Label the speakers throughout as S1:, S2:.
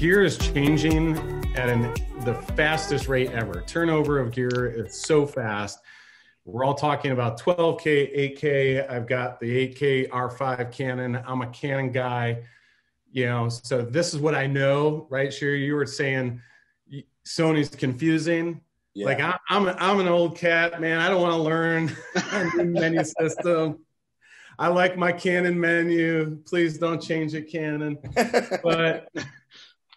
S1: gear is changing at the fastest rate ever. Turnover of gear is so fast. We're all talking about 12K, 8K. I've got the 8K R5 Canon. I'm a Canon guy, you know, so this is what I know, right? Sherry, you were saying Sony's confusing. Yeah. Like I'm an old cat, man. I don't want to learn a new menu system. I like my Canon menu. Please don't change it, Canon. But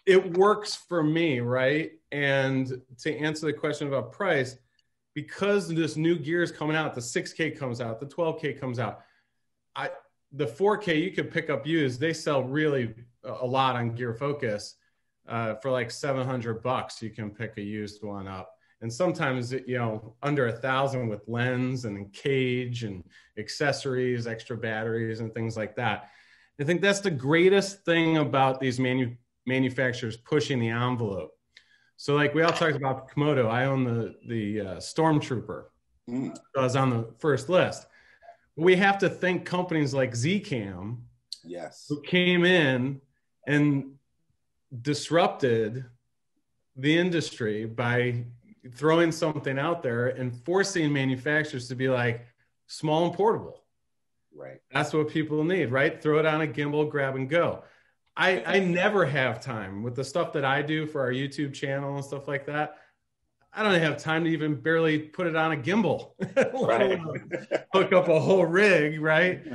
S1: it works for me, right? And to answer the question about price, because this new gear is coming out, the 6K comes out, the 12K comes out. The 4K you could pick up used. They sell really a lot on Gear Focus for like $700. You can pick a used one up. And sometimes, you know, under $1,000 with lens and cage and accessories, extra batteries and things like that. I think that's the greatest thing about these manufacturers pushing the envelope. So like we all talked about Komodo, I own the Stormtrooper. So I was on the first list. We have to thank companies like Zcam,
S2: yes,
S1: who came in and disrupted the industry by throwing something out there and forcing manufacturers to be like small and portable.
S2: Right.
S1: That's what people need, right? Throw it on a gimbal, grab and go. I never have time with the stuff that I do for our YouTube channel and stuff like that. I don't have time to even barely put it on a gimbal,
S2: right.
S1: Hook up a whole rig, right?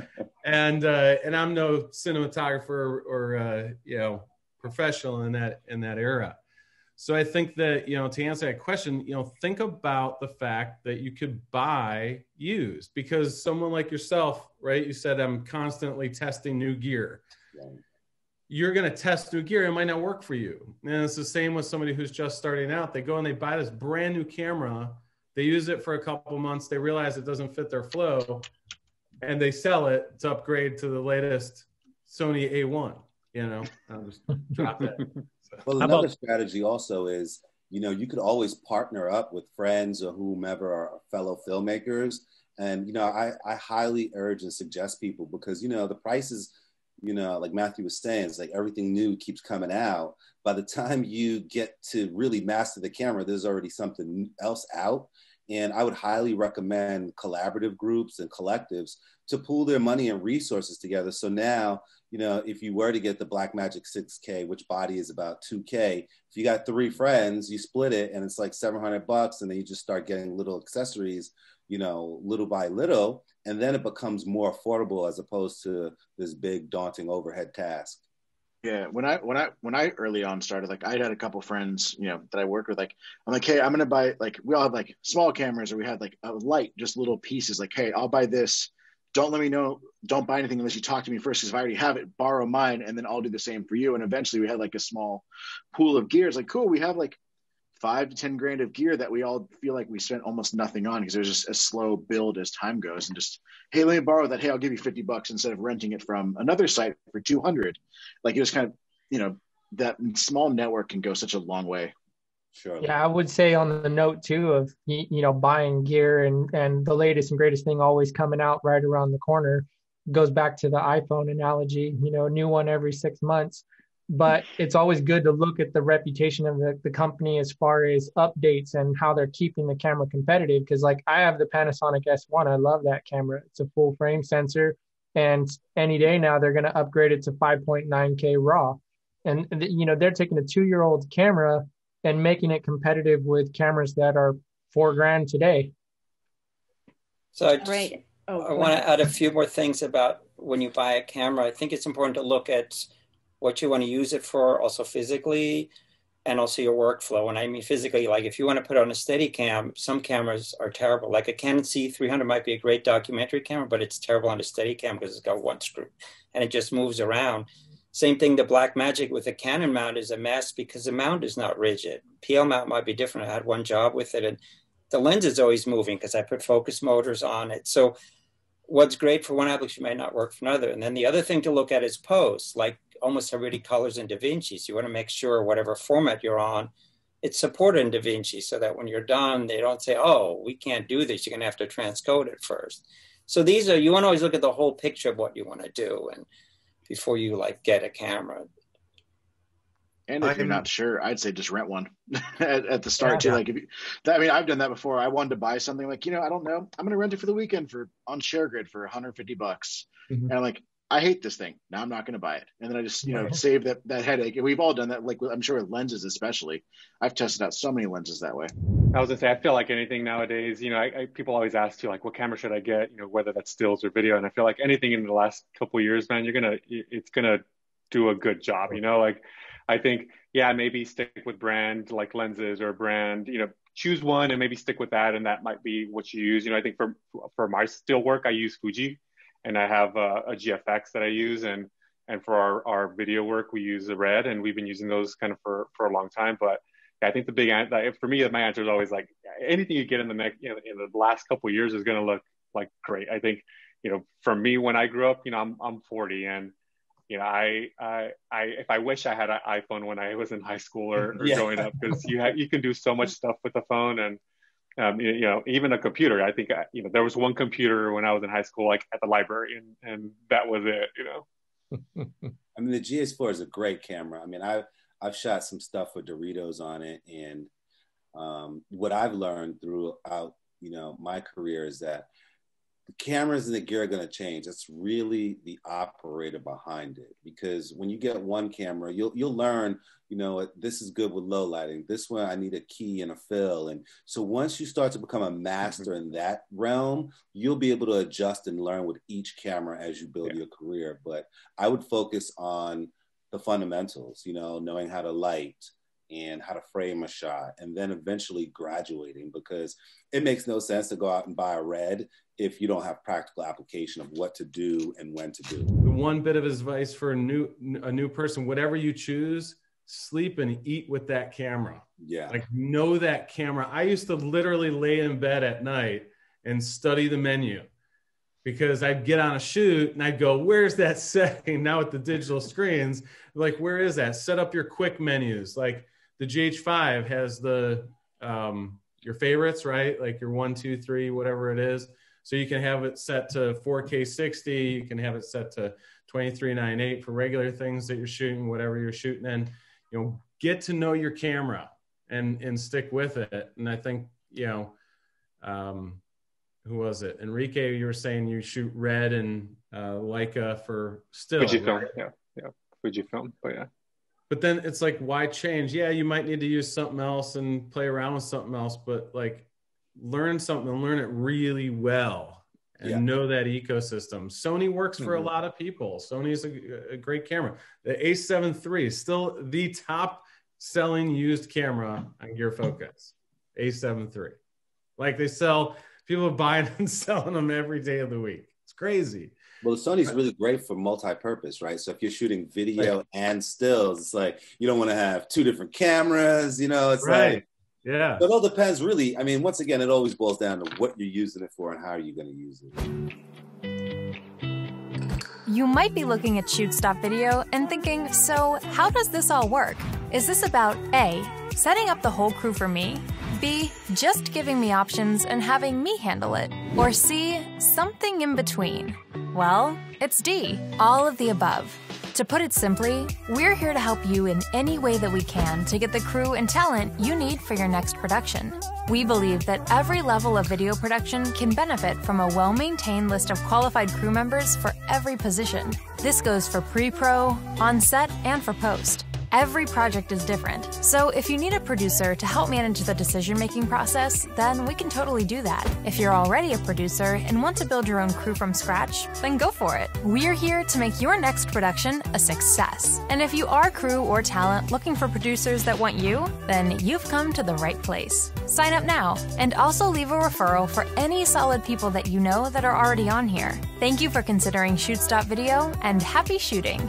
S1: And I'm no cinematographer or you know, professional in that era. So I think that, you know, to answer that question, you know, think about the fact that you could buy used, because someone like yourself, right? You said I'm constantly testing new gear. Right. You're going to test new gear. It might not work for you. And it's the same with somebody who's just starting out. They go and they buy this brand new camera. They use it for a couple months. They realize it doesn't fit their flow and they sell it to upgrade to the latest Sony A1, you know, I'll just drop that. So.
S2: Well, another strategy also is, you know, you could always partner up with friends or whomever are fellow filmmakers. And, you know, I highly urge and suggest people, because, you know, the prices, you know, like Matthew was saying, it's like everything new keeps coming out. By the time you get to really master the camera, there's already something else out. And I would highly recommend collaborative groups and collectives to pool their money and resources together. So now, you know, if you were to get the Blackmagic 6K, which body is about 2K, if you got 3 friends, you split it and it's like $700, and then you just start getting little accessories, you know, little by little, and then it becomes more affordable as opposed to this big daunting overhead task.
S3: Yeah, when I early on started, like I had a couple friends, you know, that I worked with. Like I'm like, hey, I'm gonna buy, like we all have like small cameras, or we had like a light, just little pieces. Like, hey, I'll buy this. Don't let me know. Don't buy anything unless you talk to me first, because if I already have it, borrow mine, and then I'll do the same for you. And eventually, we had like a small pool of gear. It's like, cool, we have like $5 to $10 grand of gear that we all feel like we spent almost nothing on, because there's just a slow build as time goes. And just, hey, let me borrow that. Hey, I'll give you $50 instead of renting it from another site for 200. Like it was kind of, you know, that small network can go such a long way.
S2: Sure.
S4: Yeah, I would say on the note too of, you know, buying gear and the latest and greatest thing always coming out right around the corner, goes back to the iPhone analogy, you know, new one every 6 months. But it's always good to look at the reputation of the company as far as updates and how they're keeping the camera competitive. Because like I have the Panasonic S1. I love that camera. It's a full frame sensor. And any day now they're going to upgrade it to 5.9K RAW. And, you know, they're taking a 2-year-old camera and making it competitive with cameras that are $4,000 today.
S5: So I want to add a few more things about when you buy a camera. I think it's important to look at what you want to use it for, also physically, and also your workflow. And I mean physically, like if you want to put on a Steadicam, some cameras are terrible. Like a Canon C300 might be a great documentary camera, but it's terrible on a Steadicam because it's got one screw and it just moves around. Same thing, the Blackmagic with a Canon mount is a mess because the mount is not rigid. PL mount might be different. I had one job with it, and the lens is always moving because I put focus motors on it. So what's great for one application might not work for another. And then the other thing to look at is post. Like almost everybody colors in DaVinci. So you want to make sure whatever format you're on, it's supported in DaVinci, so that when you're done, they don't say, oh, we can't do this. You're going to have to transcode it first. So these are, you want to always look at the whole picture of what you want to do and before you like get a camera.
S3: And if you're not sure, I'd say just rent one at the start too. Like, I've done that before. I wanted to buy something like, I don't know, I'm going to rent it for the weekend on ShareGrid for $150. And I'm like, I hate this thing. Now I'm not going to buy it. And then I just, save that headache. And we've all done that. Like, I'm sure with lenses, especially. I've tested out so many lenses that way.
S6: I was gonna say, I feel like anything nowadays, people always ask you, like, what camera should I get? Whether that's stills or video. And I feel like anything in the last couple of years, man, it's going to do a good job. Like, I think, maybe stick with brand like lenses or brand, choose one and maybe stick with that. And that might be what you use. I think for my still work, I use Fuji, and I have a GFX that I use. And for our video work, we use the Red, and we've been using those kind of for a long time. But I think the big answer, for me, my answer is always like, anything you get in the next, in the last couple of years is going to look like great. I think, for me, when I grew up, I'm 40, and if I wish I had an iPhone when I was in high school or growing up, because you can do so much stuff with the phone, and even a computer. I think there was one computer when I was in high school, like at the library, and that was it.
S2: I mean, the GH4 is a great camera. I mean, I've shot some stuff with Doritos on it, and what I've learned throughout my career is that the cameras and the gear are going to change. It's really the operator behind it, because when you get one camera, you'll learn, this is good with low lighting. This one, I need a key and a fill. And so once you start to become a master in that realm, you'll be able to adjust and learn with each camera as you build your career. But I would focus on the fundamentals, knowing how to light and how to frame a shot, and then eventually graduating, because it makes no sense to go out and buy a Red if you don't have practical application of what to do and when to do.
S1: One bit of advice for a new person: whatever you choose, sleep and eat with that camera.
S2: Yeah.
S1: Like, know that camera. I used to literally lay in bed at night and study the menu, because I'd get on a shoot and I'd go, where's that setting? Now with the digital screens, like, where is that? Set up your quick menus. Like, the GH5 has your favorites, right? Like your 1, 2, 3, whatever it is. So you can have it set to 4K 60. You can have it set to 23:9:8 for regular things that you're shooting, whatever you're shooting. And, get to know your camera and stick with it. And I think, who was it? Enrique, you were saying you shoot Red and Leica for still.
S6: Fujifilm, right? Yeah, Fujifilm, but yeah.
S1: But then it's like, why change? Yeah, you might need to use something else and play around with something else, but like, learn something and learn it really well and know that ecosystem. Sony works for a lot of people. Sony's a great camera. The A7 III is still the top selling used camera on Gear Focus. A7 III. Like, people are buying and selling them every day of the week. It's crazy.
S2: Well, Sony's really great for multi-purpose, right? So if you're shooting video and stills, it's like, you don't want to have two different cameras, it's like,
S1: yeah.
S2: But it all depends, really. I mean, once again, it always boils down to what you're using it for and how you're going to use it.
S7: You might be looking at Shoots.video and thinking, so how does this all work? Is this about A, setting up the whole crew for me? B, just giving me options and having me handle it? Or C, something in between? Well, it's D, all of the above. To put it simply, we're here to help you in any way that we can to get the crew and talent you need for your next production. We believe that every level of video production can benefit from a well-maintained list of qualified crew members for every position. This goes for pre-pro, on-set, and for post. Every project is different, so if you need a producer to help manage the decision-making process, then we can totally do that. If you're already a producer and want to build your own crew from scratch, then go for it. We're here to make your next production a success. And if you are crew or talent looking for producers that want you, then you've come to the right place. Sign up now, and also leave a referral for any solid people that you know that are already on here. Thank you for considering Shoots.video, and happy shooting!